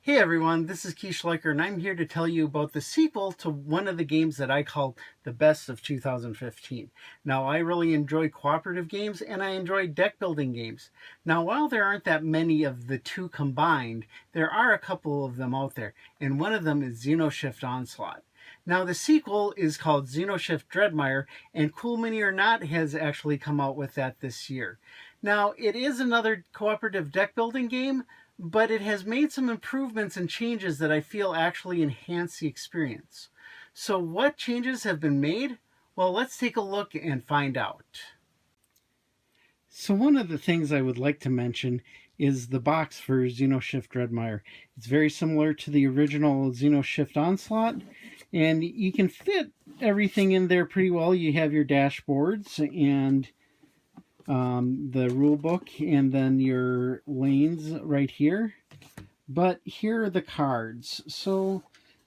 Hey everyone, this is Schleicher, and I'm here to tell you about the sequel to one of the games that I call the best of 2015. Now, I really enjoy cooperative games and I enjoy deck building games. Now, while there aren't that many of the two combined, there are a couple of them out there, and one of them is Xenoshyft Onslaught. Now, the sequel is called Xenoshyft Dreadmire, and Cool Mini or Not has actually come out with that this year. Now, it is another cooperative deck building game, but it has made some improvements and changes that I feel actually enhance the experience. So, what changes have been made? Well, let's take a look and find out. So, one of the things I would like to mention is the box for Xenoshyft Dreadmire. It's very similar to the original Xenoshyft Onslaught, and you can fit everything in there pretty well. You have your dashboards and the rule book, and then your lanes right here. But here are the cards. So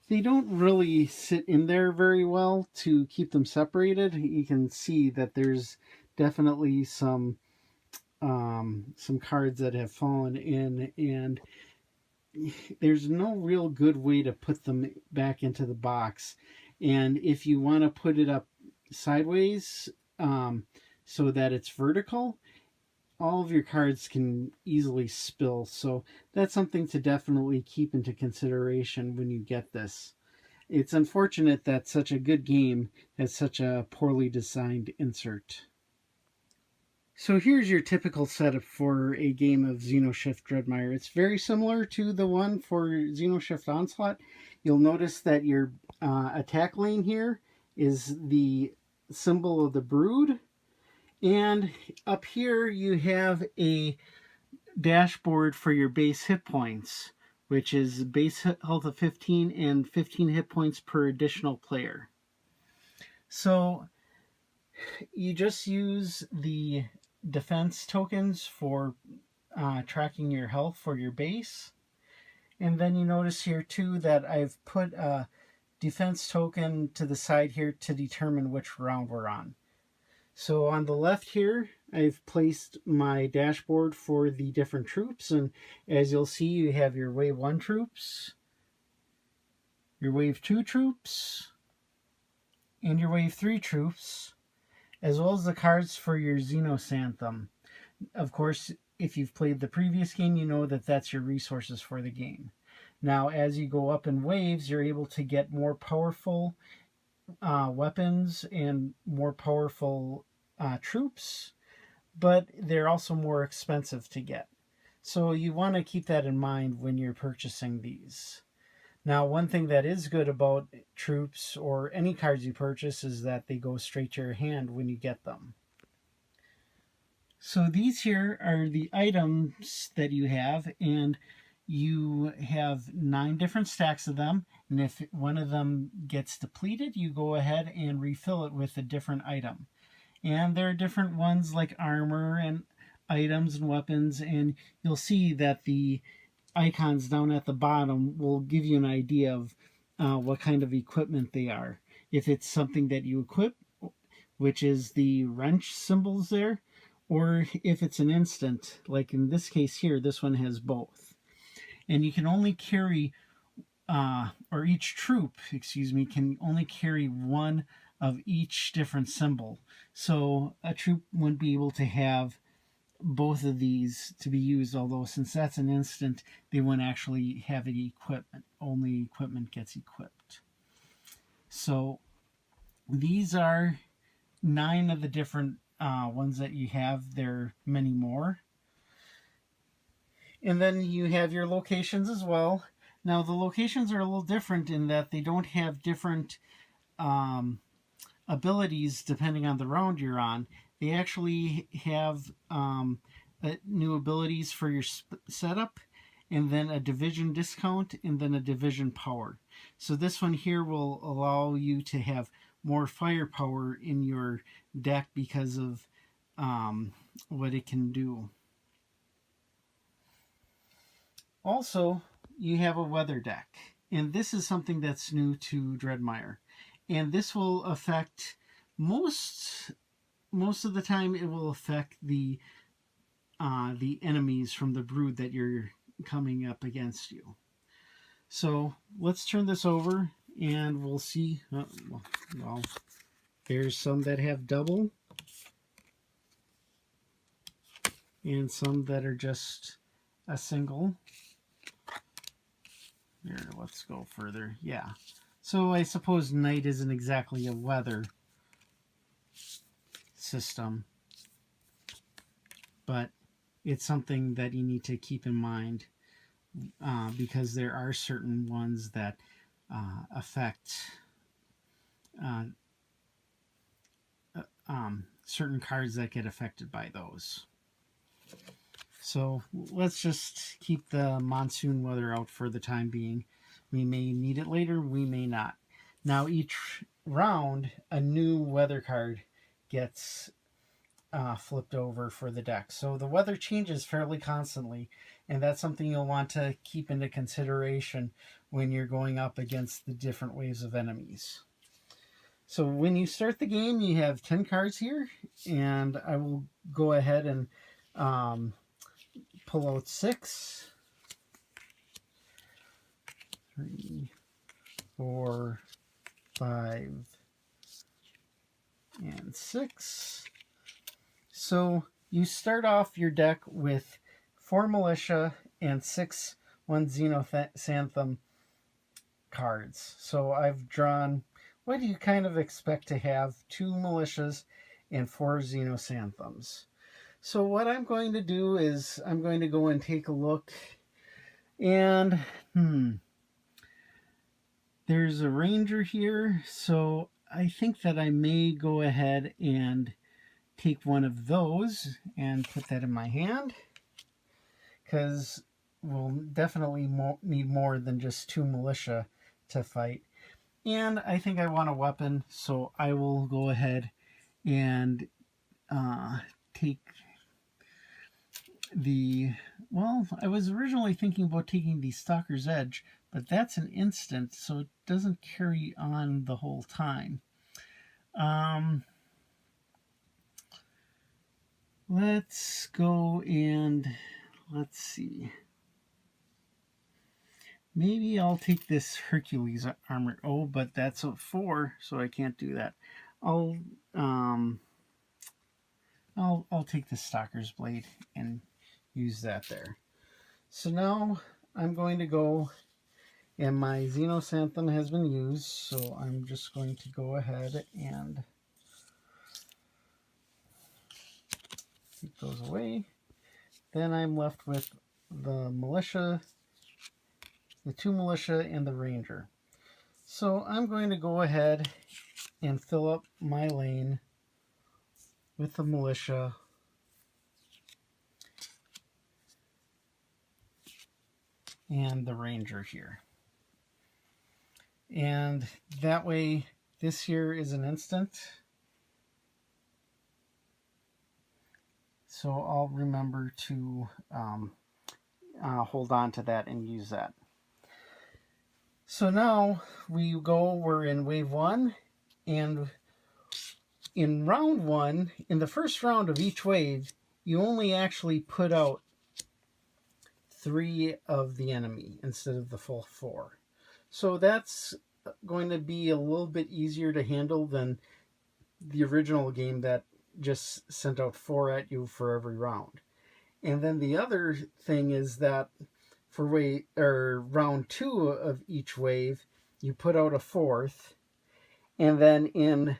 they don't really sit in there very well to keep them separated. You can see that there's definitely some cards that have fallen in, and there's no real good way to put them back into the box. And if you want to put it up sideways, so that it's vertical, all of your cards can easily spill. So that's something to definitely keep into consideration when you get this. It's unfortunate that such a good game has such a poorly designed insert. So here's your typical setup for a game of Xenoshyft Dreadmire. It's very similar to the one for Xenoshyft Onslaught. You'll notice that your attack lane here is the symbol of the brood. And up here you have a dashboard for your base hit points, which is base health of 15 and 15 hit points per additional player. So you just use the defense tokens for tracking your health for your base. And then you notice here too that I've put a defense token to the side here to determine which round we're on. So on the left here, I've placed my dashboard for the different troops, and as you'll see, you have your Wave 1 troops, your Wave 2 troops, and your Wave 3 troops, as well as the cards for your Xenosanthum. Of course, if you've played the previous game, you know that that's your resources for the game. Now, as you go up in waves, you're able to get more powerful weapons and more powerful troops, but they're also more expensive to get. So you want to keep that in mind when you're purchasing these. Now, one thing that is good about troops or any cards you purchase is that they go straight to your hand when you get them. So these here are the items that you have, and you have 9 different stacks of them, and if one of them gets depleted, you go ahead and refill it with a different item. And there are different ones like armor and items and weapons, and you'll see that the icons down at the bottom will give you an idea of what kind of equipment they are. If it's something that you equip, which is the wrench symbols there, or if it's an instant, like in this case here, this one has both. And you can only carry, or each troop, can only carry one of each different symbol. So a troop wouldn't be able to have both of these to be used, although since that's an instant, they wouldn't actually have any equipment. Only equipment gets equipped. So these are 9 of the different ones that you have. There are many more. And then you have your locations as well. Now the locations are a little different in that they don't have different abilities depending on the round you're on. They actually have new abilities for your setup, and then a division discount, and then a division power. So this one here will allow you to have more firepower in your deck because of what it can do. Also, you have a weather deck, and this is something that's new to Dreadmire, and this will affect most of the time. It will affect the enemies from the brood that you're coming up against you. So let's turn this over and we'll see. Well, there's some that have double and some that are just a single. Here, let's go further. Yeah. So I suppose night isn't exactly a weather system, but it's something that you need to keep in mind because there are certain ones that affect certain cards that get affected by those. So let's just keep the monsoon weather out for the time being. We may need it later, we may not. Now each round, a new weather card gets flipped over for the deck. So the weather changes fairly constantly, and that's something you'll want to keep into consideration when you're going up against the different waves of enemies. So when you start the game, you have 10 cards here, and I will go ahead and pull out 6, 3, 4, 5, and 6. So you start off your deck with 4 militia and 6 Xenoshyft cards. So I've drawn, what do you kind of expect to have? 2 militias and 4 Xenoshymphs. So what I'm going to do is I'm going to go and take a look, and there's a ranger here, so I think that I may go ahead and take one of those and put that in my hand, because we'll definitely need more than just 2 militia to fight. And I think I want a weapon, so I will go ahead and take the, well, I was originally thinking about taking the Stalker's Edge, but that's an instant, so it doesn't carry on the whole time. Let's go and let's see. Maybe I'll take this Hercules armor. Oh, but that's a 4, so I can't do that. I'll take the Stalker's Blade and use that there. So now I'm going to go, and my Xenoshymphum has been used, so I'm just going to go ahead and keep those away. Then I'm left with the militia, the 2 militia, and the ranger. So I'm going to go ahead and fill up my lane with the militia and the ranger here. And that way, this here is an instant. So I'll remember to hold on to that and use that. So now we're in wave 1, and in round 1, in the first round of each wave, you only actually put out 3 of the enemy instead of the full 4. So that's going to be a little bit easier to handle than the original game that just sent out 4 at you for every round. And then the other thing is that for round 2 of each wave, you put out a 4th, and then in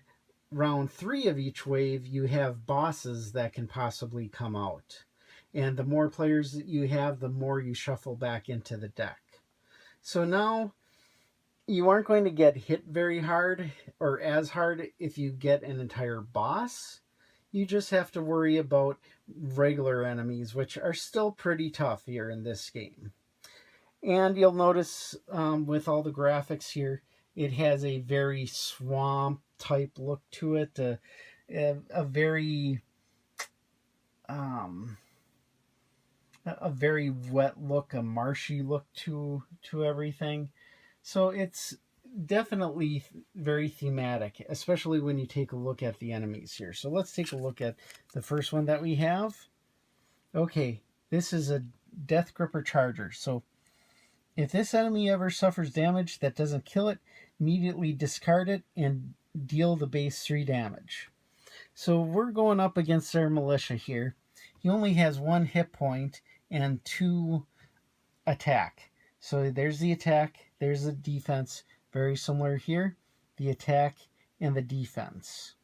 round 3 of each wave, you have bosses that can possibly come out. And the more players that you have, the more you shuffle back into the deck. So now you aren't going to get hit very hard or as hard if you get an entire boss. You just have to worry about regular enemies, which are still pretty tough here in this game. And you'll notice with all the graphics here, it has a very swamp type look to it, a very wet look, a marshy look to everything. So it's definitely very thematic, especially when you take a look at the enemies here. So let's take a look at the first one that we have. Okay, this is a Death Gripper Charger. So If this enemy ever suffers damage that doesn't kill it, immediately discard it and deal the base 3 damage. So we're going up against our militia here. He only has 1 hit point and 2 attack. So there's the attack, there's the defense. Very similar here, the attack and the defense.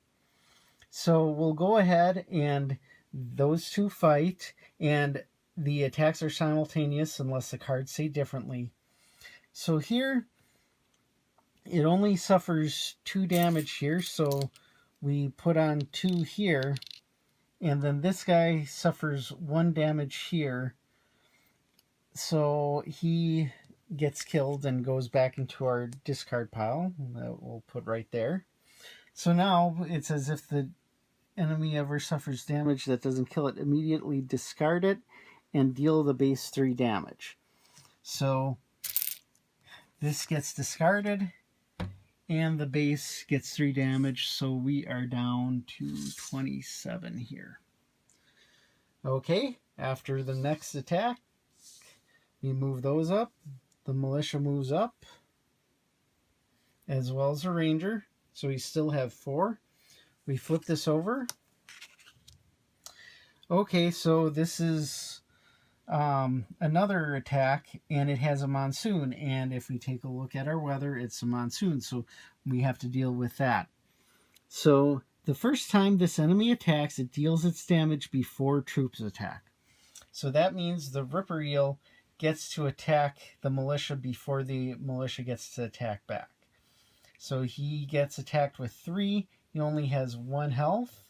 So we'll go ahead and those two fight, and the attacks are simultaneous unless the cards say differently. So here, it only suffers 2 damage here, so we put on 2 here, and then this guy suffers 1 damage here, so he gets killed and goes back into our discard pile that we'll put right there. So now it's as if the enemy ever suffers damage that doesn't kill it, immediately discard it and deal the base 3 damage. So this gets discarded and the base gets 3 damage, so we are down to 27 here. Okay, after the next attack, we move those up. The militia moves up, as well as the ranger, so we still have 4. We flip this over. Okay, so this is another attack, and it has a monsoon, and if we take a look at our weather, it's a monsoon, so we have to deal with that. So the first time this enemy attacks, it deals its damage before troops attack. So that means the Ripper Eel gets to attack the militia before the militia gets to attack back. So he gets attacked with 3. He only has 1 health.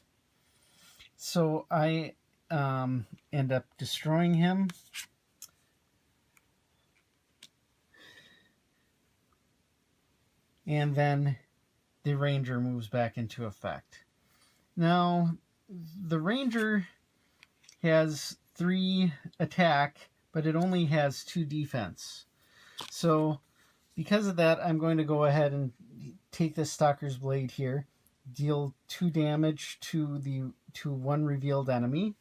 So I end up destroying him. And then the ranger moves back into effect. Now, the ranger has 3 attack, but it only has 2 defense. So because of that, I'm going to go ahead and take this Stalker's Blade here, deal 2 damage to 1 revealed enemy.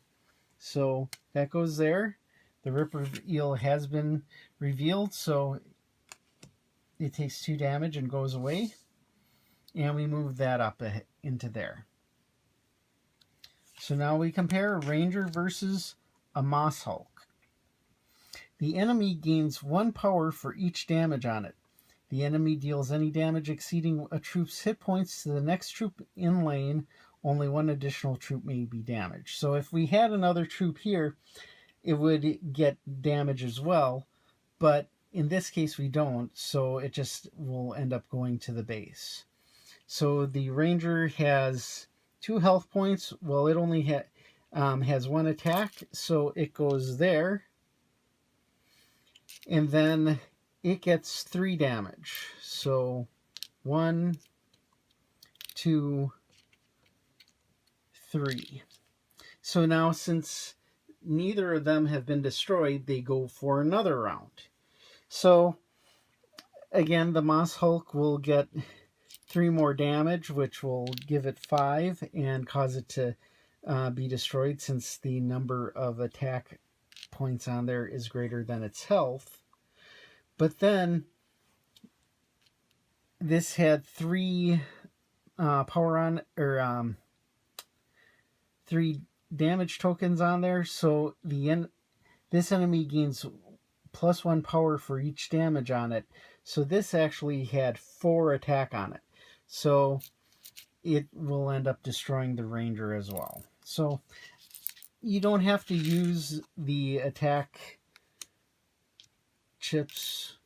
So that goes there. The Ripper Eel has been revealed, so it takes 2 damage and goes away. And we move that up into there. So now we compare a Ranger versus a Moss Hulk. The enemy gains 1 power for each damage on it. The enemy deals any damage exceeding a troop's hit points to the next troop in lane. Only 1 additional troop may be damaged. So if we had another troop here, it would get damage as well. But in this case, we don't. So it just will end up going to the base. So the Ranger has 2 health points. Well, it only has 1 attack. So it goes there. And then it gets 3 damage. So 1, 2, 3. So now, since neither of them have been destroyed, they go for another round. So again, the Moss Hulk will get 3 more damage, which will give it 5 and cause it to be destroyed, since the number of attack points on there is greater than its health. But then this had 3 power on, or 3 damage tokens on there, so this enemy gains +1 power for each damage on it. So this actually had 4 attack on it. So it will end up destroying the Ranger as well. So you don't have to use the attack chips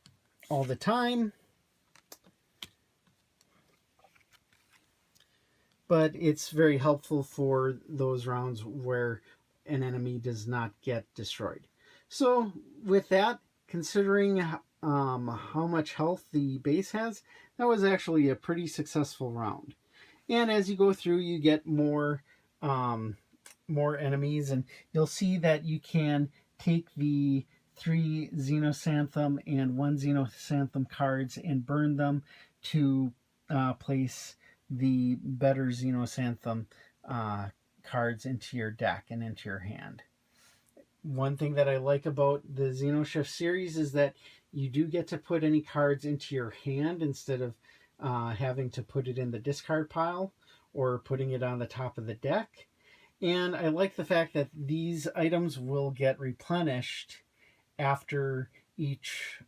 all the time, but it's very helpful for those rounds where an enemy does not get destroyed. So with that, considering how much health the base has, that was actually a pretty successful round. And as you go through, you get more enemies, and you'll see that you can take the 3 Xenosanthum and 1 Xenosanthum cards and burn them to place the better Xenosanthum cards into your deck and into your hand. One thing that I like about the Xenoshyft series is that You do get to put any cards into your hand instead of having to put it in the discard pile or putting it on the top of the deck. And I like the fact that these items will get replenished after each,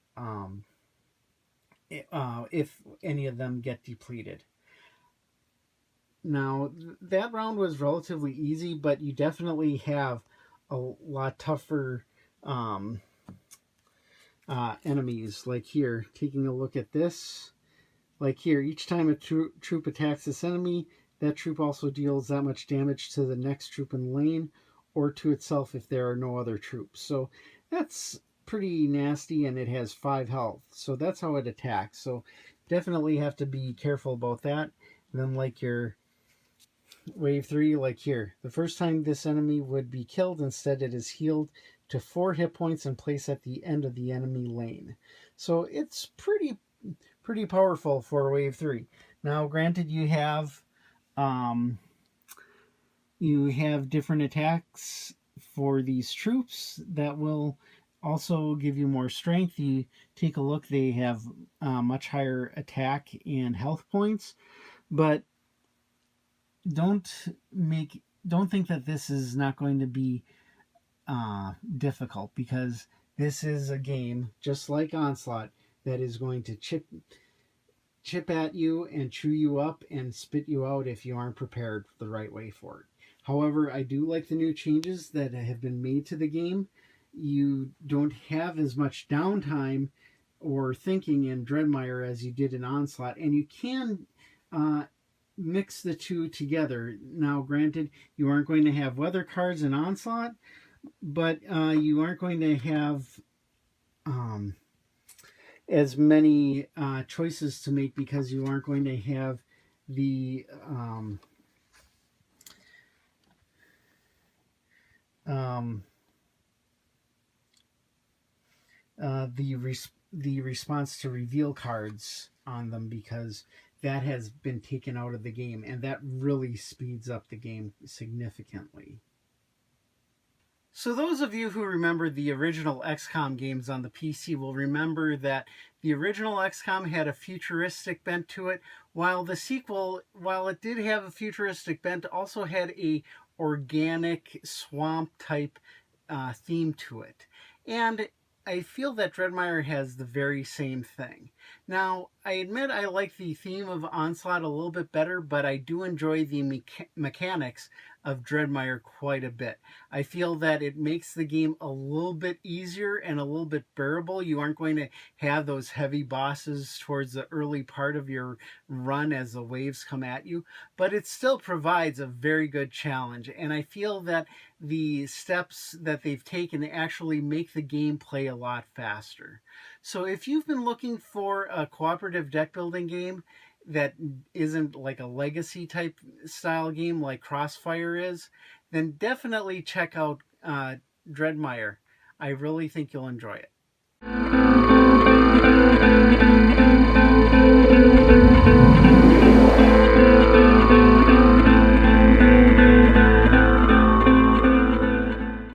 if any of them get depleted. Now, that round was relatively easy, but you definitely have a lot tougher enemies. Like here, taking a look at this. Like here, each time a troop attacks this enemy, that troop also deals that much damage to the next troop in the lane or to itself if there are no other troops. So that's pretty nasty, and it has 5 health. So that's how it attacks. So definitely have to be careful about that. And then like your wave 3, like here, the first time this enemy would be killed, instead it is healed to 4 hit points and placed at the end of the enemy lane. So it's pretty powerful for wave 3. Now, granted, you have different attacks for these troops that will also give you more strength. You take a look; they have much higher attack and health points, but don't think that this is not going to be difficult, because this is a game just like Onslaught that is going to chip at you and chew you up and spit you out if you aren't prepared the right way for it. However, I do like the new changes that have been made to the game. You don't have as much downtime or thinking in Dreadmire as you did in Onslaught, and you can mix the two together. Now, granted, you aren't going to have weather cards in Onslaught, but you aren't going to have as many choices to make, because you aren't going to have the response to reveal cards on them, because that has been taken out of the game, and that really speeds up the game significantly. So those of you who remember the original XCOM games on the PC will remember that the original XCOM had a futuristic bent to it, while the sequel, while it did have a futuristic bent, also had a organic swamp type theme to it. And I feel that Dreadmire has the very same thing. Now, I admit I like the theme of Onslaught a little bit better, but I do enjoy the mechanics of Dreadmire quite a bit. I feel that it makes the game a little bit easier and a little bit bearable. You aren't going to have those heavy bosses towards the early part of your run as the waves come at you, but it still provides a very good challenge. And I feel that the steps that they've taken actually make the gameplay a lot faster. So if you've been looking for a cooperative deck building game that isn't like a legacy type style game like Crossfire is, then definitely check out Dreadmire. I really think you'll enjoy it.